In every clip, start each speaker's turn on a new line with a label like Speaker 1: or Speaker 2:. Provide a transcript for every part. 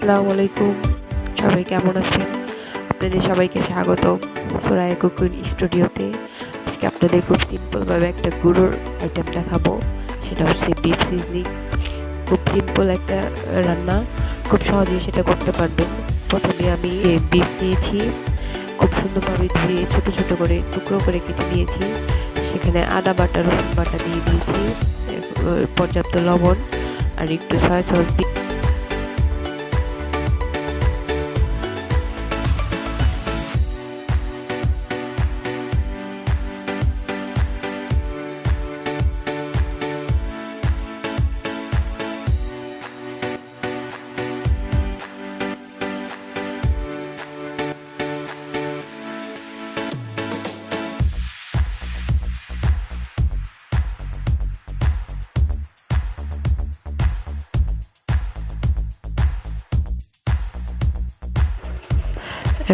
Speaker 1: আসসালামু আলাইকুম। সবাই কেমন আছেন? আপনাদের সবাইকে স্বাগত সোরায়া কুকিং স্টুডিওতে। আজকে আপনাদের খুব সিম্পল ভাবে একটা গুঁড়োর আইটেম দেখাবো, সেটা হচ্ছে বিফ সিজলিং। খুব সিম্পল একটা রান্না, খুব সহজেই সেটা করতে পারবেন। প্রথমে আমি বিফ নিয়েছি, খুব সুন্দরভাবে ধুয়ে ছোট ছোট করে টুকরো করে কেটে নিয়েছি। সেখানে আদা বাটা, রসুন বাটা দিয়ে দিয়েছি, পর্যাপ্ত লবণ আর একটু সয়া সস দিয়ে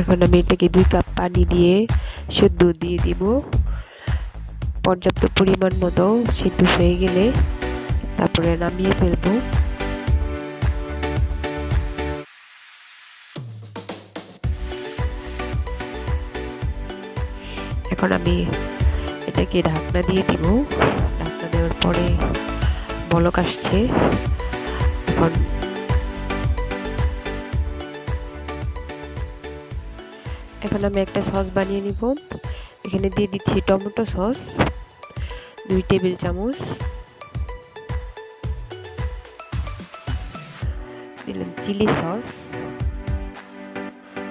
Speaker 1: এখন আমি এটাকে 2 কাপ পানি দিয়ে সিদ্ধ দিয়ে দিব। পর্যাপ্ত পরিমাণ মতো সিদ্ধ হয়ে গেলে তারপরে নামিয়ে ফেলবো। এখন আমি এটাকে ঢাকনা দিয়ে দিব। ঢাকনা দেওয়ার পরে বলক আসছে। এখন আমি একটা সস বানিয়ে নিব। এখানে দিয়ে দিচ্ছি টমেটো সস 2 টেবিল চামচ, দিলাম চিলি সস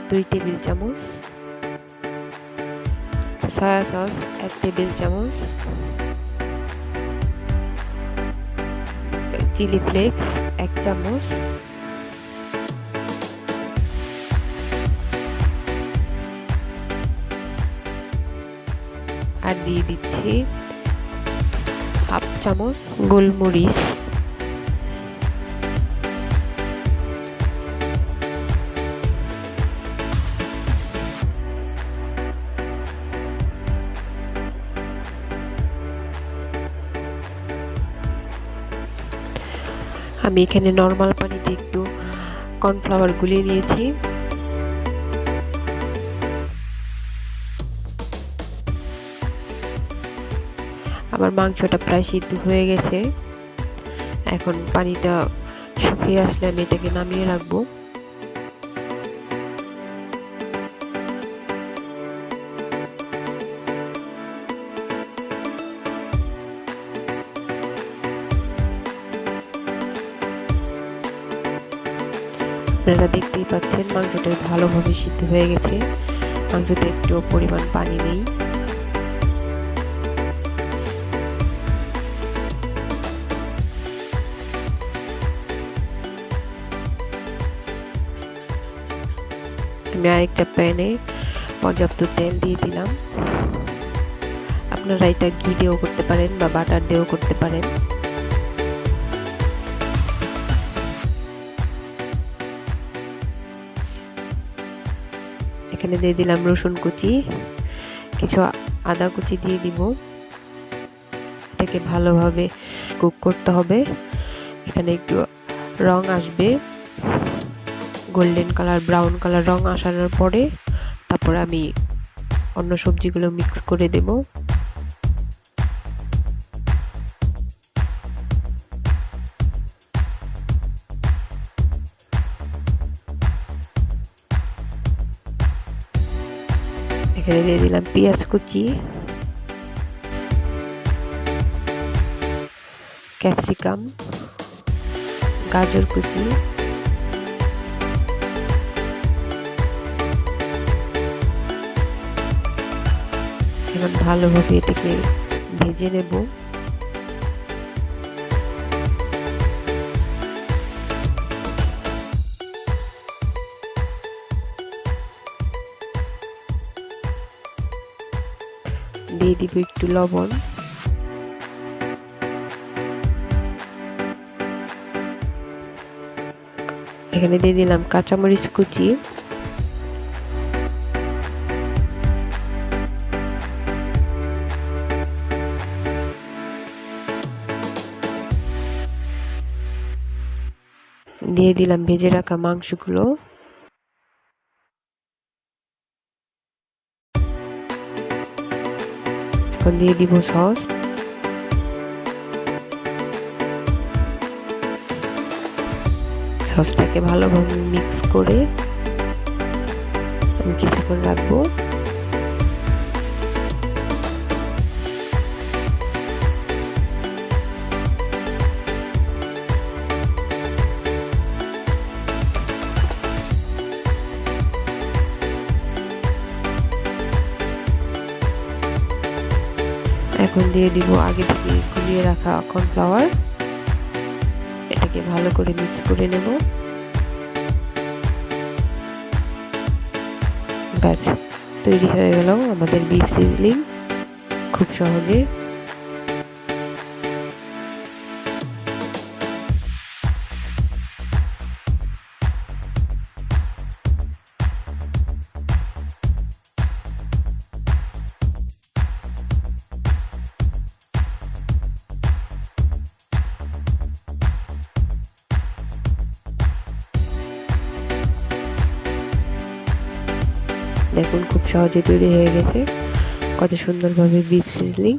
Speaker 1: 2 টেবিল চামচ, সয়া সস 1 টেবিল চামচ, চিলি ফ্লেক্স 1 চামচ, আর দিয়ে দিচ্ছি হাফ চামচ গোলমরিচ। আমি এখানে নরমাল পানিতে একটু কর্নফ্লাওয়ার গুলিয়ে নিয়েছি। আমার মাংসটা প্রায় সিদ্ধ হয়ে গেছে। এখন পানিটা শুকিয়ে আসলে আমি এটাকে নামিয়ে রাখবো। আপনারা দেখতেই পাচ্ছেন মাংসটা ভালোভাবে সিদ্ধ হয়ে গেছে। মাংসতে একটু পরিমাণ পানি নেই। আমি আরেকটা প্যানে পর্যাপ্ত তেল দিয়ে দিলাম। আপনারা এটা ঘি দিয়েও করতে পারেন বা বাটার দিয়েও করতে পারেন। এখানে দিয়ে দিলাম রসুন কুচি, কিছু আদা কুচি দিয়ে দিব। এটাকে ভালোভাবে কুক করতে হবে। এখানে একটু রং আসবে, গোল্ডেন কালার, ব্রাউন কালার রং আসানোর পরে তারপর আমি অন্য সবজিগুলো মিক্স করে দেব। এখানে দিয়ে দিলাম পেঁয়াজ কুচি, ক্যাপসিকাম, গাজর কুচি, এখন ভালোভাবে এটাকে ভেজে নেব। দিয়ে দিব একটু লবণ, এখানে দিয়ে দিলাম কাঁচামরিচ কুচি, দিয়ে দিলাম ভেজে রাখা মাংসগুলো। এখন দিয়ে দিব সস। সসটাকে ভালোভাবে মিক্স করে আমি কিছুক্ষণ রাখবো। এখন দিয়ে দিব আগে থেকে গুলিয়ে রাখা কর্নফ্লাওয়ার। এটাকে ভালো করে মিক্স করে নেব। ব্যাস, তৈরি হয়ে গেল আমাদের বিফ সিজলিং, খুব সহজে। দেখুন খুব সহজে তৈরি হয়ে গেছে, কত সুন্দরভাবে বিফ সিজলিং।